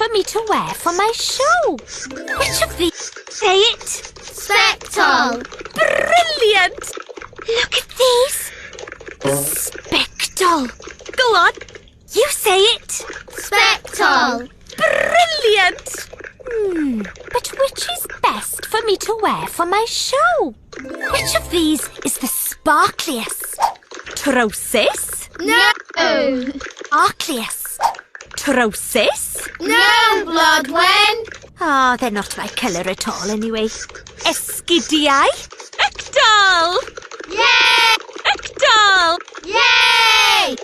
for me to wear for my show? Which of these? Say it. Spectol. Brilliant! Look at these. Spectol. Go on. You say it. Spectol. Brilliant! But which is best for me to wear for my show? Which of these is the sparkliest? Trosis? No. Sparkliest. Trosis? No, Bloodwen. Oh, they're not my colour at all anyway. Esgidiau? Ecdal! Yay! Ecdal! Yay!